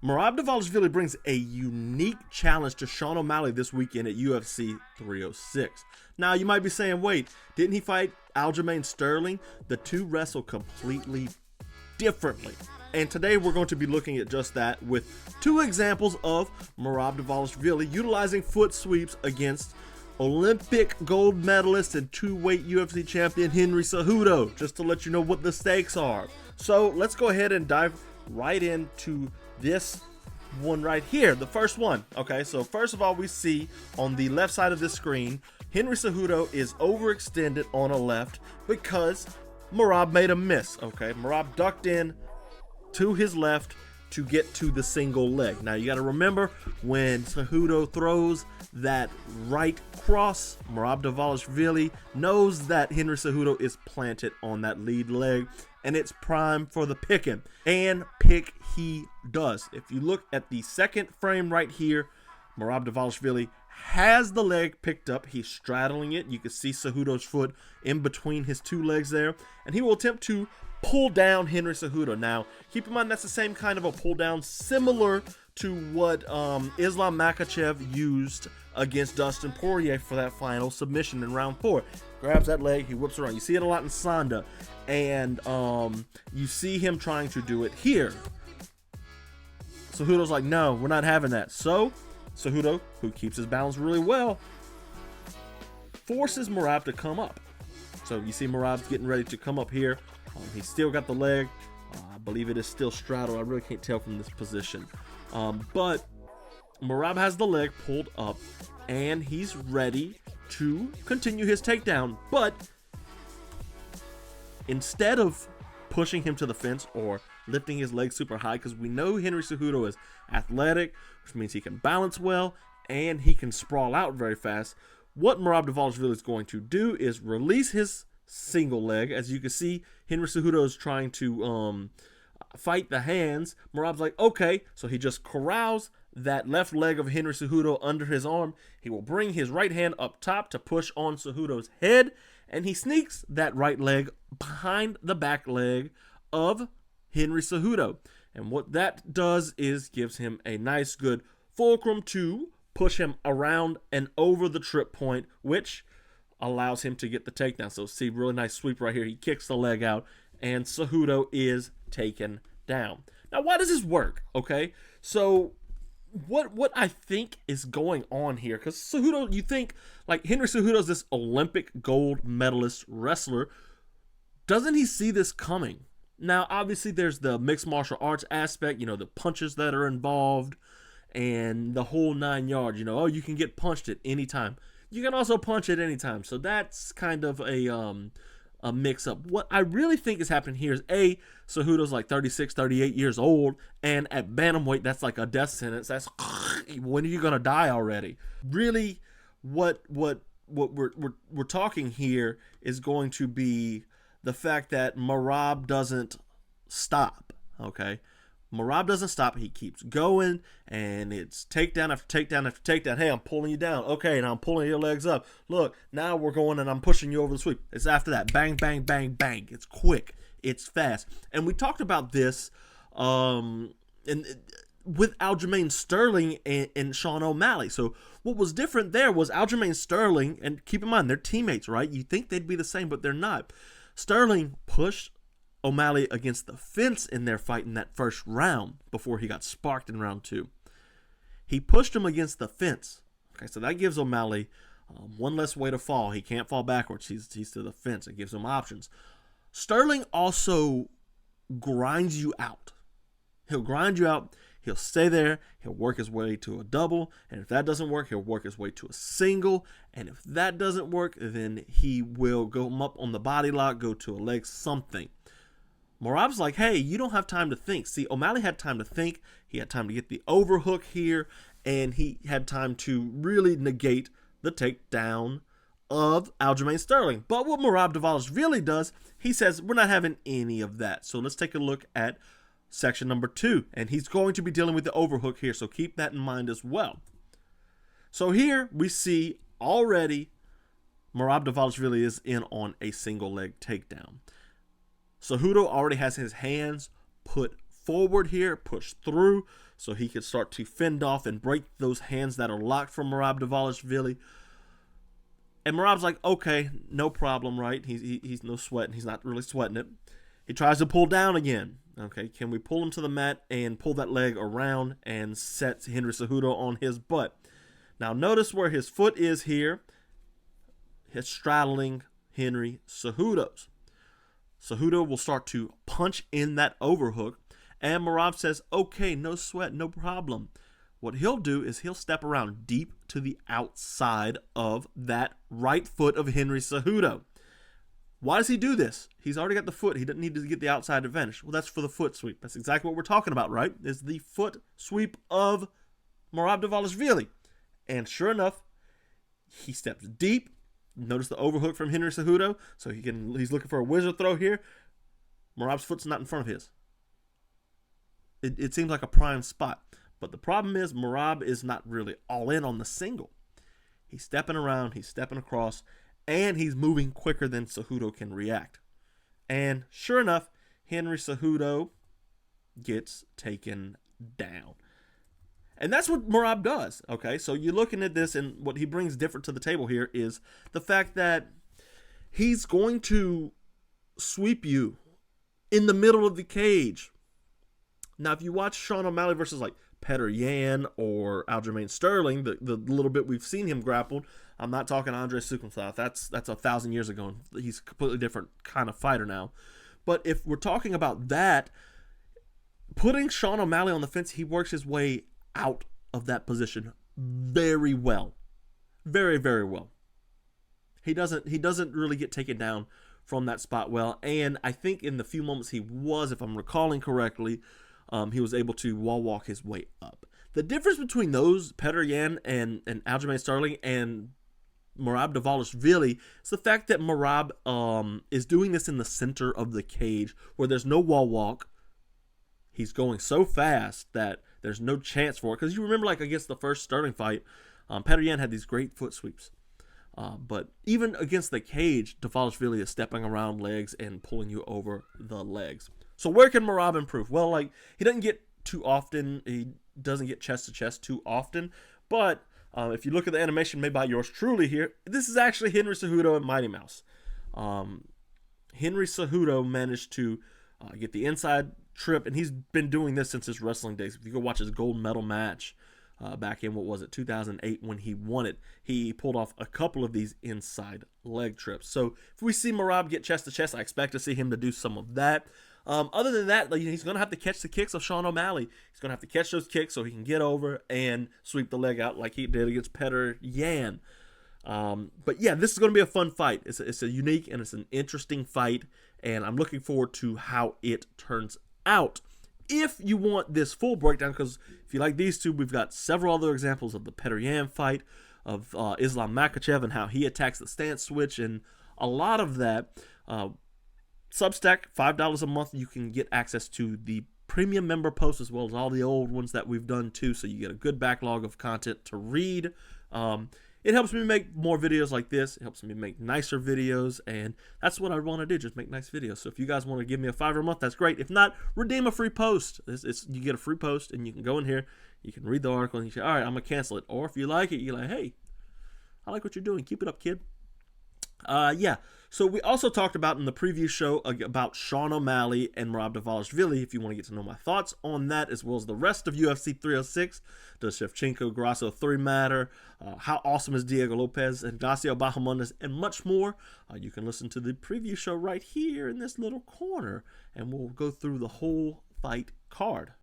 Merab Dvalishvili brings a unique challenge to Sean O'Malley this weekend at UFC 306. Now, you might be saying, wait, didn't he fight Aljamain Sterling? The two wrestle completely differently. And today we're going to be looking at just that with two examples of Merab Dvalishvili utilizing foot sweeps against Olympic gold medalist and two-weight UFC champion Henry Cejudo, just to let you know what the stakes are. So let's go ahead and dive right into this one right here, the first one. Okay, so first of all, we see on the left side of the screen, Henry Cejudo is overextended on a left because Merab made a miss. Okay, Merab ducked in to his left to get to the single leg. Now you got to remember, when Cejudo throws that right cross, Merab Dvalishvili knows that Henry Cejudo is planted on that lead leg, and it's prime for the picking. And pick he does. If you look at the second frame right here, Merab Dvalishvili has the leg picked up. He's straddling it. You can see Cejudo's foot in between his two legs there, and he will attempt to pull down Henry Cejudo. Now, keep in mind that's the same kind of a pull down, similar to what Islam Makhachev used against Dustin Poirier for that final submission in round 4. Grabs that leg, he whips around. You see it a lot in Sanda, and you see him trying to do it here. Cejudo's like, no, we're not having that. So Cejudo, who keeps his balance really well, forces Merab to come up. So you see Merab's getting ready to come up here. He's still got the leg. I believe it is still straddled. I really can't tell from this position. But Merab has the leg pulled up, and he's ready to continue his takedown. But instead of pushing him to the fence or lifting his leg super high, because we know Henry Cejudo is athletic, which means he can balance well, and he can sprawl out very fast, what Merab Dvalishvili is going to do is release his single leg. As you can see, Henry Cejudo is trying to fight the hands. Merab's like, okay, so he just corrals that left leg of Henry Cejudo under his arm. He will bring his right hand up top to push on Cejudo's head, and he sneaks that right leg behind the back leg of Henry Cejudo. And what that does is gives him a nice good fulcrum to push him around and over the trip point, which allows him to get the takedown. So see, really nice sweep right here. He kicks the leg out, and Cejudo is taken down. Now, why does this work? Okay, so what I think is going on here, because Cejudo, you think, like, Henry Cejudo's this Olympic gold medalist wrestler. Doesn't he see this coming? Now, obviously, there's the mixed martial arts aspect, you know, the punches that are involved, and the whole 9 yards. You know, oh, you can get punched at any time. You can also punch at any time. So that's kind of a mix-up. What I really think is happening here is, A, Cejudo's like 36, 38 years old, and at bantamweight, that's like a death sentence. That's, when are you going to die already? Really, what we're talking here is going to be the fact that Merab doesn't stop, okay? Merab doesn't stop. He keeps going, and it's takedown after takedown after takedown. Hey, I'm pulling you down. Okay, now I'm pulling your legs up. Look, now we're going, and I'm pushing you over the sweep. It's after that. Bang, bang, bang, bang. It's quick. It's fast. And we talked about this with Aljamain Sterling and Sean O'Malley. So what was different there was Aljamain Sterling, and keep in mind, they're teammates, right? You think they'd be the same, but they're not. Sterling pushed O'Malley against the fence in their fight in that first round before he got sparked in round 2. He pushed him against the fence. Okay, so that gives O'Malley one less way to fall. He can't fall backwards. He's to the fence. It gives him options. Sterling also grinds you out. He'll grind you out. He'll stay there. He'll work his way to a double. And if that doesn't work, he'll work his way to a single. And if that doesn't work, then he will go up on the body lock, go to a leg, something. Merab's like, hey, you don't have time to think. See, O'Malley had time to think. He had time to get the overhook here, and he had time to really negate the takedown of Aljamain Sterling. But what Merab Dvalishvili does, he says, we're not having any of that. So let's take a look at section number 2. And he's going to be dealing with the overhook here, so keep that in mind as well. So here we see already Merab Dvalishvili is in on a single leg takedown. Cejudo already has his hands put forward here, pushed through. so he could start to fend off and break those hands that are locked from Merab Dvalishvili. And Merab's like, okay, no problem, right? He's no sweating. He's not really sweating it. He tries to pull down again. Okay, can we pull him to the mat and pull that leg around and set Henry Cejudo on his butt? Now notice where his foot is here. He's straddling Henry Cejudo's. Cejudo will start to punch in that overhook, and Merav says, okay, no sweat, no problem. What he'll do is he'll step around deep to the outside of that right foot of Henry Cejudo. Why does he do this? He's already got the foot. He doesn't need to get the outside advantage. Well, that's for the foot sweep. That's exactly what we're talking about, right? Is the foot sweep of Merab Dvalishvili. And sure enough, he steps deep. Notice the overhook from Henry Cejudo. So he's looking for a wizard throw here. Merab's foot's not in front of his. It seems like a prime spot. But the problem is Merab is not really all in on the single. He's stepping around. He's stepping across. And he's moving quicker than Cejudo can react. And sure enough, Henry Cejudo gets taken down. And that's what Merab does. Okay, so you're looking at this, and what he brings different to the table here is the fact that he's going to sweep you in the middle of the cage. Now, if you watch Sean O'Malley versus like Petr Yan or Aljamain Sterling, the little bit we've seen him grappled, I'm not talking Andre Sukumsov. That's 1,000 years ago. And he's a completely different kind of fighter now. But if we're talking about that, putting Sean O'Malley on the fence, he works his way out of that position very well. Very, very well. He doesn't really get taken down from that spot well. And I think in the few moments he was, if I'm recalling correctly, he was able to wall walk his way up. The difference between those, Petr Yan and Aljamain Sterling and Merab Dvalishvili, is the fact that Merab is doing this in the center of the cage where there's no wall walk. He's going so fast that there's no chance for it. Because you remember, like, against the first Sterling fight, Petr Yan had these great foot sweeps. But even against the cage, Dvalishvili is stepping around legs and pulling you over the legs. So where can Merab improve? Well, like, he doesn't get too often. He doesn't get chest to chest too often. But if you look at the animation made by yours truly here, this is actually Henry Cejudo and Mighty Mouse. Henry Cejudo managed to get the inside trip, and he's been doing this since his wrestling days. If you go watch his gold medal match back in, 2008 when he won it, he pulled off a couple of these inside leg trips. So if we see Merab get chest to chest, I expect to see him to do some of that. Other than that, like, he's going to have to catch the kicks of Sean O'Malley. He's going to have to catch those kicks so he can get over and sweep the leg out like he did against Petr Yan. But yeah, this is going to be a fun fight. It's a unique and it's an interesting fight, and I'm looking forward to how it turns out. If you want this full breakdown, because if you like these two, we've got several other examples of the Petr Yan fight, of Islam Makhachev and how he attacks the stance switch, and a lot of that. Substack, $5 a month, you can get access to the premium member posts as well as all the old ones that we've done too, so you get a good backlog of content to read. It helps me make more videos like this. It helps me make nicer videos, and that's what I want to do, just make nice videos. So if you guys want to give me a $5 a month, that's great. If not, redeem a free post. You get a free post, and you can go in here, you can read the article, and you say, all right, I'm going to cancel it. Or if you like it, you're like, hey, I like what you're doing. Keep it up, kid. Yeah. So we also talked about in the preview show about Sean O'Malley and Merab Dvalishvili. If you want to get to know my thoughts on that, as well as the rest of UFC 306, does Shevchenko Grasso 3 matter? How awesome is Diego Lopez and Ignacio Bahamondes, and much more. You can listen to the preview show right here in this little corner, and we'll go through the whole fight card.